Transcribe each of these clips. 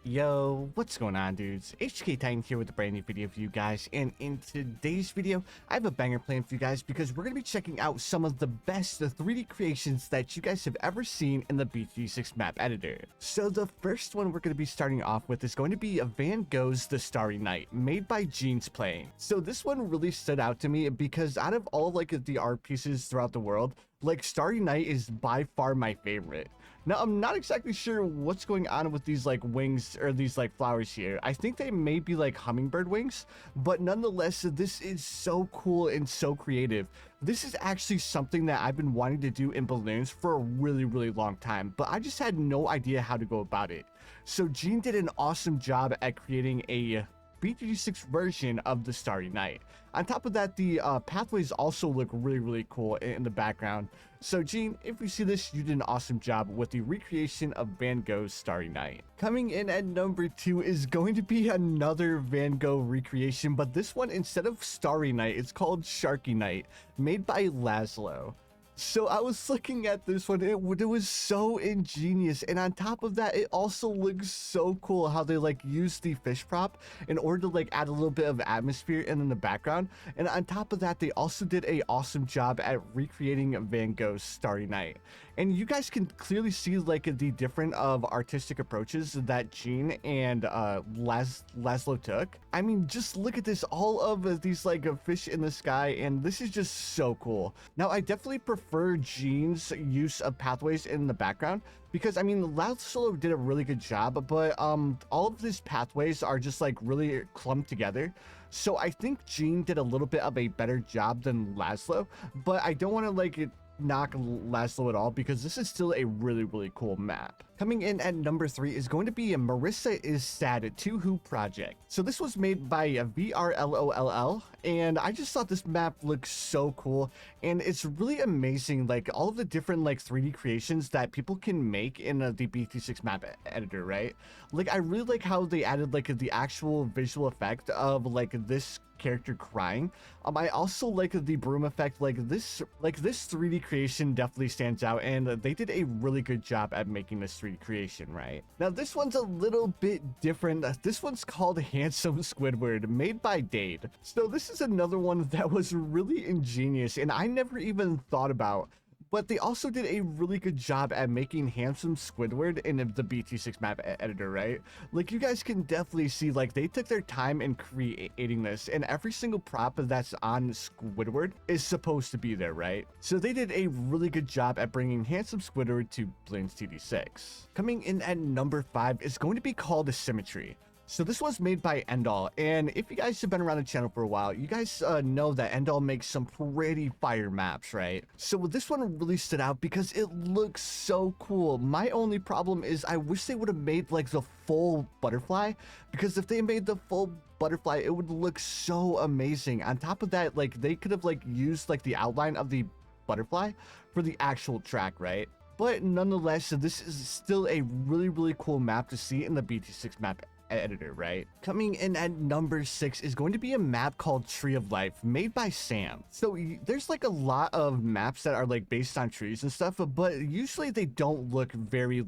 Yo, what's going on, dudes? HK Titan here with a brand new video for you guys, and in today's video, I have a banger plan for you guys because we're going to be checking out some of the best 3D creations that you guys have ever seen in the BTD6 map editor. So the first one we're going to be starting off with is going to be Van Gogh's The Starry Night, made by Chimps playing. So this one really stood out to me because out of all the art pieces throughout the world, Starry Night is by far my favorite. Now, I'm not exactly sure what's going on with these wings or these flowers here. I think they may be hummingbird wings, but nonetheless, this is so cool and so creative. This is actually something that I've been wanting to do in balloons for a really long time, but I just had no idea how to go about it. So Gene did an awesome job at creating a BTD6 version of the Starry Night. On top of that, the pathways also look really cool in the background. So Gene, if you see this, you did an awesome job with the recreation of Van Gogh's Starry Night. Coming in at number 2 is going to be another Van Gogh recreation, but this one, instead of Starry Night, it's called Sharky Knight, made by Laszlo. So I was looking at this one, it was so ingenious, and on top of that, it also looks so cool how they use the fish prop in order to add a little bit of atmosphere in the background. And on top of that, they also did a awesome job at recreating Van Gogh's Starry Night. And you guys can clearly see the different artistic approaches that Gene and Laszlo took. I mean, just look at this, all of these fish in the sky, and this is just so cool. Now, I definitely prefer Gene's use of pathways in the background because I mean, Laszlo did a really good job, but all of these pathways are just really clumped together. So I think Gene did a little bit of a better job than Laszlo, but I don't want to knock Laszlo at all because this is still a really cool map. Coming in at number 3 is going to be a Marissa is Sad 2 Who project. So this was made by a VRLOLL, and I just thought this map looks so cool, and it's really amazing all of the different 3D creations that people can make in the BT6 map editor, right? I really like how they added the actual visual effect of this character crying. I also like the broom effect. This 3D creation definitely stands out, and they did a really good job at making this 3D creation, right? Now this one's a little bit different. This one's called Handsome Squidward, made by Dade. So this is another one that was really ingenious and I never even thought about. But they also did a really good job at making Handsome Squidward in the BT6 map editor, right? You guys can definitely see, they took their time in creating this, and every single prop that's on Squidward is supposed to be there, right? So they did a really good job at bringing Handsome Squidward to Bloons TD6. Coming in at number 5 is going to be called Symmetry. So this was made by Endall, and if you guys have been around the channel for a while, you guys know that Endall makes some pretty fire maps, right? So this one really stood out because it looks so cool. My only problem is I wish they would have made the full butterfly, because if they made the full butterfly, it would look so amazing. On top of that, they could have used the outline of the butterfly for the actual track, right? But nonetheless, this is still a really cool map to see in the BT6 map editor, right? Coming in at number 6 is going to be a map called Tree of Life, made by Sam. So there's a lot of maps that are based on trees and stuff, but usually they don't look very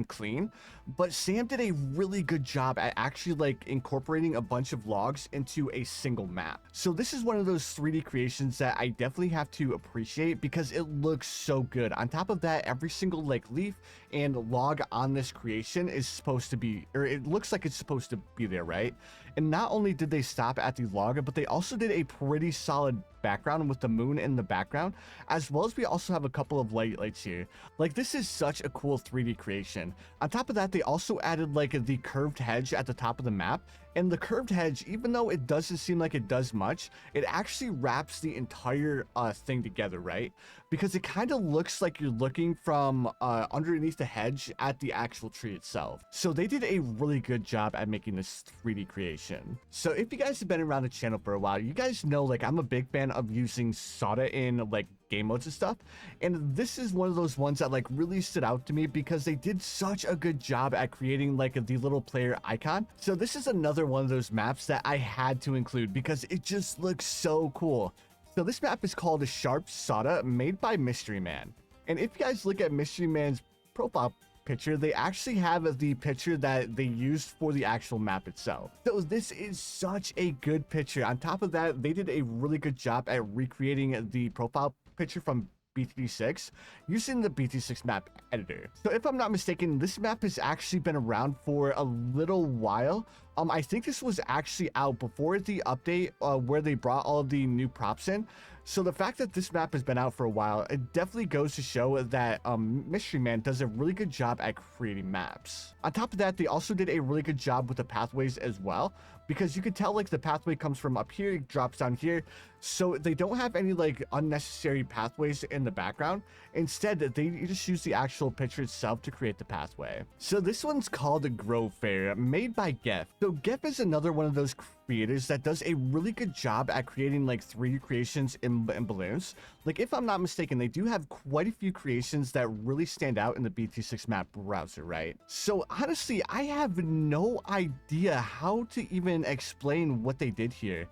clean. But Sam did a really good job at actually incorporating a bunch of logs into a single map. So this is one of those 3D creations that I definitely have to appreciate because it looks so good. On top of that, every single leaf and log on this creation is supposed to be, or it looks like it's supposed to be there, right? And not only did they stop at the log, but they also did a pretty solid background with the moon in the background, as well as we also have a couple of lights here. This is such a cool 3D creation. On top of that, they also added the curved hedge at the top of the map, and the curved hedge, even though it doesn't seem like it does much, it actually wraps the entire thing together, right? Because it kind of looks like you're looking from underneath the hedge at the actual tree itself. So they did a really good job at making this 3D creation. So if you guys have been around the channel for a while, you guys know I'm a big fan of using Soda in game modes and stuff, and this is one of those ones that really stood out to me because they did such a good job at creating the little player icon. So this is another one of those maps that I had to include because it just looks so cool. So this map is called Sharp Soda, made by Mystery Man, and if you guys look at Mystery Man's profile picture, they actually have the picture that they used for the actual map itself. So this is such a good picture. On top of that, they did a really good job at recreating the profile picture from BTD6 using the BTD6 map editor. So if I'm not mistaken, this map has actually been around for a little while. I think this was actually out before the update where they brought all of the new props in. So the fact that this map has been out for a while, it definitely goes to show that Mystery Man does a really good job at creating maps. On top of that, they also did a really good job with the pathways as well, because you could tell like the pathway comes from up here, drops down here. So they don't have any like unnecessary pathways in the background. Instead, they just use the actual picture itself to create the pathway. So this one's called Grow Fair, made by Geff. So Geff is another one of those creators that does a really good job at creating like 3D creations in Bloons. Like if I'm not mistaken, they do have quite a few creations that really stand out in the BT6 map browser, right? So honestly, I have no idea how to even explain what they did here.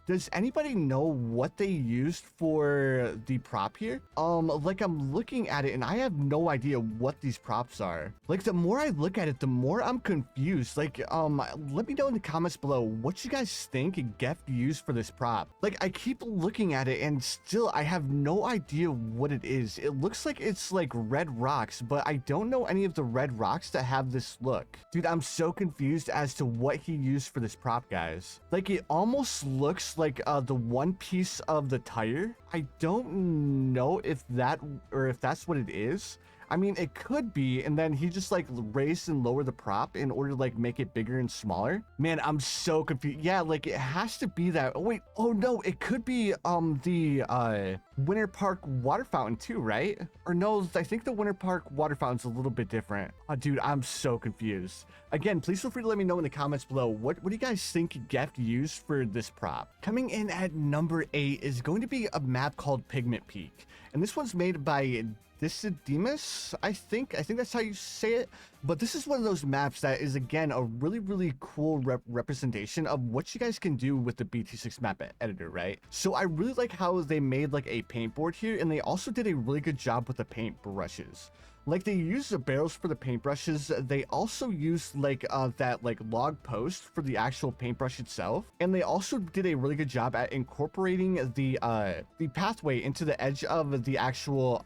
Does anybody know what they used for the prop here? Like I'm looking at it and I have no idea what these props are. Like the more I look at it, the more I'm confused. Like let me know in the comments below what you guys think Geff used for this prop. Like I keep looking at it and still I have no idea what it is. It looks like it's like red rocks, but I don't know any of the red rocks that have this look. Dude, I'm so confused as to what he used for this prop, guys. Like it almost looks like the one piece of the tire. I don't know if that's what it is. I mean, it could be, and then he just like raised and lowered the prop in order to like make it bigger and smaller. Man, I'm so confused. Yeah, like it has to be that. Oh wait, oh no, it could be the Winter Park water fountain too, right? Or no, I think the Winter Park water fountain's a little bit different. Oh, dude, I'm so confused. Again, please feel free to let me know in the comments below what do you guys think Geff used for this prop. Coming in at number 8 is going to be a map called Pigment Peak, and this one's made by BTD6, I think that's how you say it. But this is one of those maps that is, again, a really cool representation of what you guys can do with the BT6 map editor, right? So I really like how they made like a paint board here, and they also did a really good job with the paint brushes. Like they use the barrels for the paintbrushes. They also use like that like log post for the actual paintbrush itself, and they also did a really good job at incorporating the pathway into the edge of the actual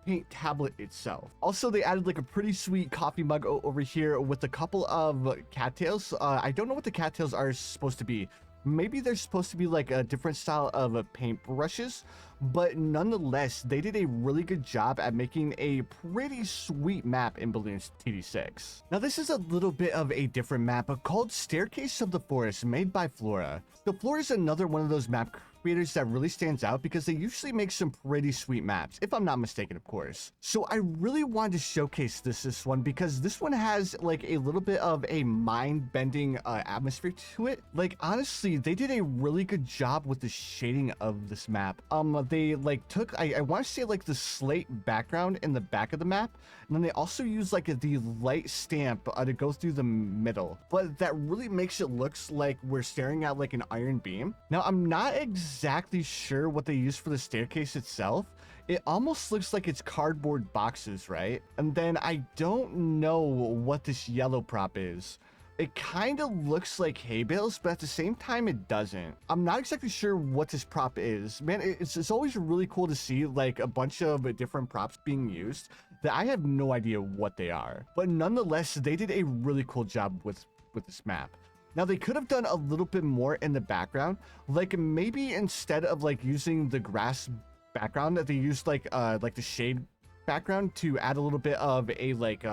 paint tablet itself. Also, they added like a pretty sweet coffee mug over here with a couple of cattails. I don't know what the cattails are supposed to be. Maybe they're supposed to be like a different style of paint brushes, but nonetheless, they did a really good job at making a pretty sweet map in Bloons TD6. Now, this is a little bit of a different map called Staircase of the Forest, made by Flora. So Flora is another one of those map creators that really stands out because they usually make some pretty sweet maps, if I'm not mistaken, of course. So I really wanted to showcase this one because this one has like a little bit of a mind-bending atmosphere to it. Like honestly, they did a really good job with the shading of this map. They like took I want to say like the slate background in the back of the map, and then they also use like the light stamp to go through the middle, but that really makes it looks like we're staring at like an iron beam. Now I'm not exactly sure what they use for the staircase itself. It almost looks like it's cardboard boxes, right? And then I don't know what this yellow prop is. It kind of looks like hay bales, but at the same time, it doesn't. I'm not exactly sure what this prop is. Man, it's always really cool to see like a bunch of different props being used that I have no idea what they are. But nonetheless, they did a really cool job with this map. Now, they could have done a little bit more in the background. Like maybe instead of like using the grass background, that they used like the shade background to add a little bit of a like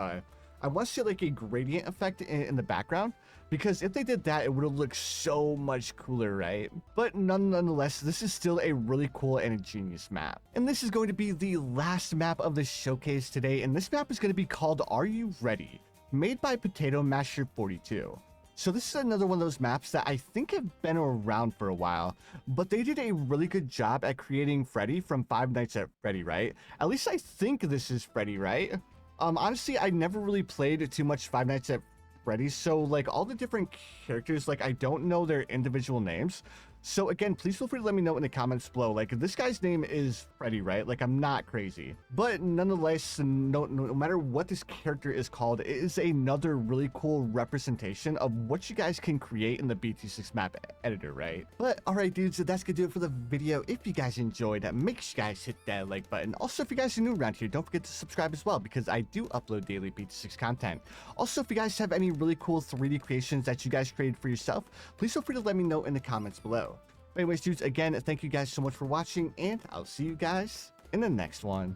I want to say like a gradient effect in the background, because if they did that, it would have looked so much cooler, right? But nonetheless, this is still a really cool and a genius map. And this is going to be the last map of this showcase today, and this map is going to be called Are You Ready? Made by Potato Masher 42. So this is another one of those maps that I think have been around for a while, but they did a really good job at creating Freddy from Five Nights at Freddy, right? At least I think this is Freddy, right? Honestly, I never really played too much Five Nights at Freddy's, so like all the different characters, like I don't know their individual names. So again, please feel free to let me know in the comments below. Like, this guy's name is Freddy, right? Like, I'm not crazy. But nonetheless, no matter what this character is called, it is another really cool representation of what you guys can create in the BT6 map editor, right? But alright dudes, so that's gonna do it for the video. If you guys enjoyed, make sure you guys hit that like button. Also, if you guys are new around here, don't forget to subscribe as well, because I do upload daily BT6 content. Also, if you guys have any really cool 3D creations that you guys created for yourself, please feel free to let me know in the comments below. Anyways, dudes, again, thank you guys so much for watching, and I'll see you guys in the next one.